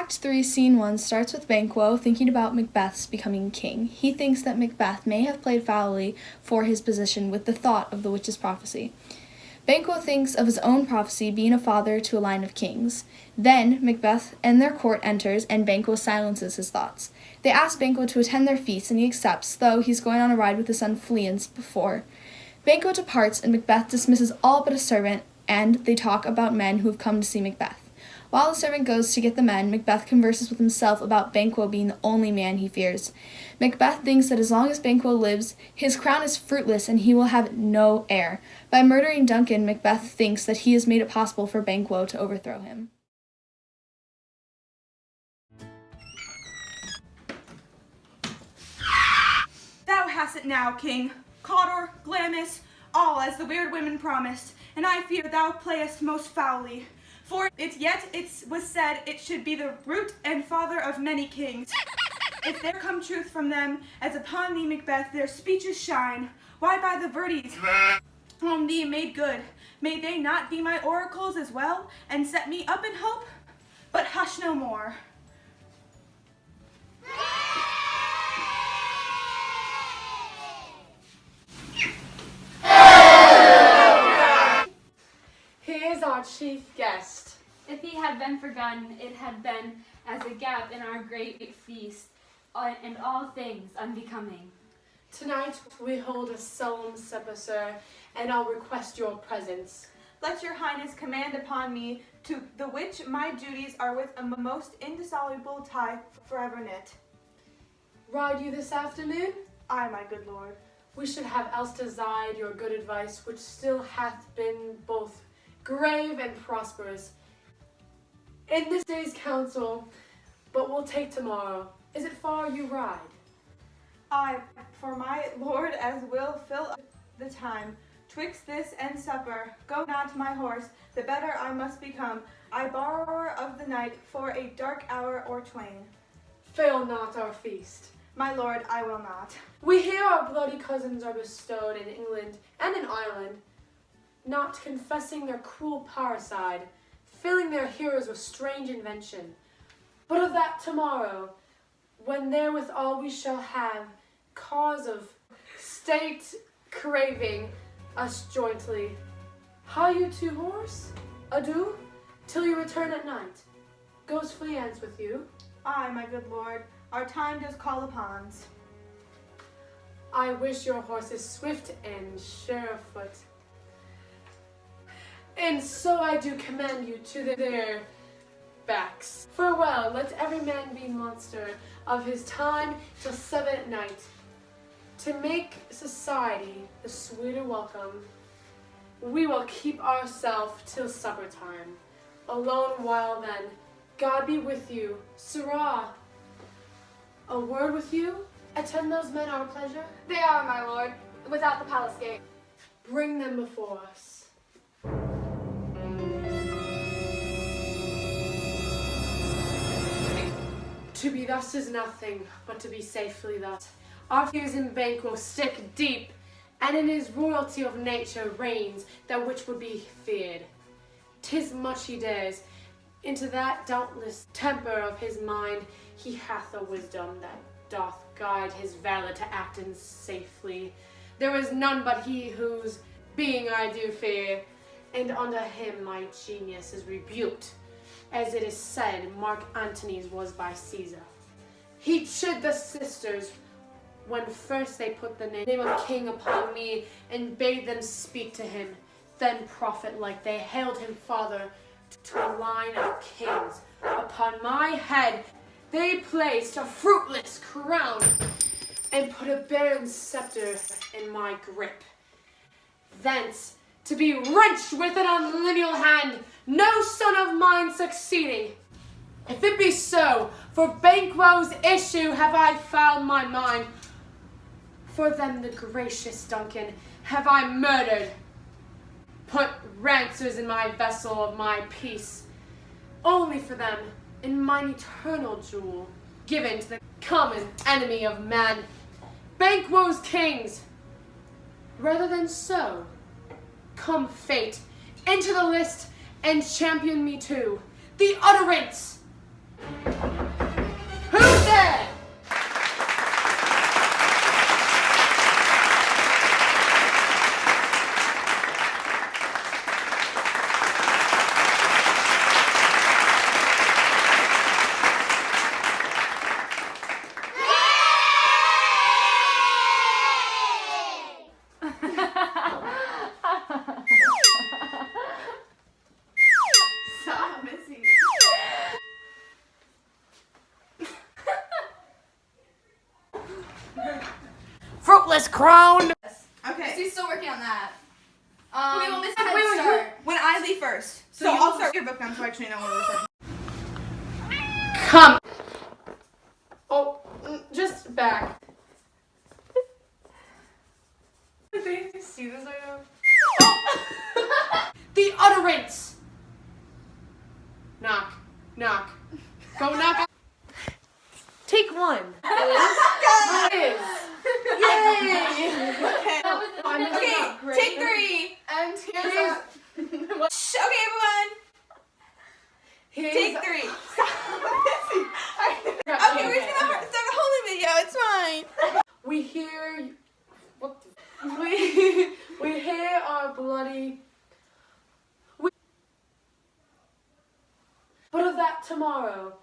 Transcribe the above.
Act 3, Scene 1 starts with Banquo thinking about Macbeth's becoming king. He thinks that Macbeth may have played foully for his position with the thought of the witch's prophecy. Banquo thinks of his own prophecy being a father to a line of kings. Then Macbeth and their court enters, and Banquo silences his thoughts. They ask Banquo to attend their feast, and he accepts, though he's going on a ride with his son Fleance before. Banquo departs, and Macbeth dismisses all but a servant, and they talk about men who have come to see Macbeth. While the servant goes to get the men, Macbeth converses with himself about Banquo being the only man he fears. Macbeth thinks that as long as Banquo lives, his crown is fruitless and he will have no heir. By murdering Duncan, Macbeth thinks that he has made it possible for Banquo to overthrow him. Thou hast it now, King. Cawdor, Glamis, all as the weird women promised, and I fear thou playest most foully. For it was said it should be the root and father of many kings. If there come truth from them, as upon thee, Macbeth, their speeches shine, why by the verdicts on thee made good, may they not be my oracles as well, and set me up in hope? But hush no more. Here's our chief guest. If he had been forgotten, it had been as a gap in our great feast, and all things unbecoming. Tonight we hold a solemn supper, sir, and I'll request your presence. Let your highness command upon me, to the which my duties are with a most indissoluble tie forever knit. Ride you this afternoon? Aye, my good lord. We should have else desired your good advice, which still hath been both grave and prosperous. In this day's council, but we'll take tomorrow. Is it far you ride? Aye, for my lord as will fill up the time. Twixt this and supper, go not my horse, the better I must become. I borrower of the night for a dark hour or twain. Fail not our feast. My lord, I will not. We hear our bloody cousins are bestowed in England and in Ireland, not confessing their cruel parricide, filling their hearers with strange invention. But of that tomorrow, when therewithal we shall have cause of state craving us jointly. Hie you to horse? Adieu, till you return at night. Goes Fleance with you? Aye, my good lord, our time does call upon's. I wish your horse is swift and sure of foot. And so I do command you to their backs. Farewell, let every man be monster of his time till 7 at night. To make society the sweeter welcome, we will keep ourselves till supper time. Alone while then, God be with you. Sirrah, a word with you? Attend those men our pleasure? They are, my lord, without the palace gate. Bring them before us. To be thus is nothing, but to be safely thus. Our fears in Banquo stick deep, and in his royalty of nature reigns that which would be feared. 'Tis much he dares. Into that doubtless temper of his mind he hath a wisdom that doth guide his valor to act in safely. There is none but he whose being I do fear, and under him my genius is rebuked, as it is said Mark Antony's was by Caesar. He chid the sisters when first they put the name of king upon me, and bade them speak to him. Then prophet-like they hailed him father to a line of kings. Upon my head they placed a fruitless crown, and put a barren scepter in my grip. Thence, to be wrenched with an unlineal hand, no son of mine succeeding. If it be so, for Banquo's issue have I found my mind. For them the gracious Duncan have I murdered, put rancers in my vessel of my peace, only for them in mine eternal jewel, given to the common enemy of man, Banquo's kings. Rather than so, come fate into the list and champion me too, the utterance faultless crown. Okay. He's still working on that. Okay, well, Miss Head wait, Start. When I leave first. So I'll start your book now so I actually know what we're starting. Come. Oh, just back. Did you see this right now? The utterance. Knock, knock. Go knock. Take one. Liz. Yay! Okay, take 3. And here's Here's- Shh, okay, everyone. Here's Take 3. Okay, we're just gonna start the whole new video. It's fine. We hear. What? We hear our bloody. But of that tomorrow.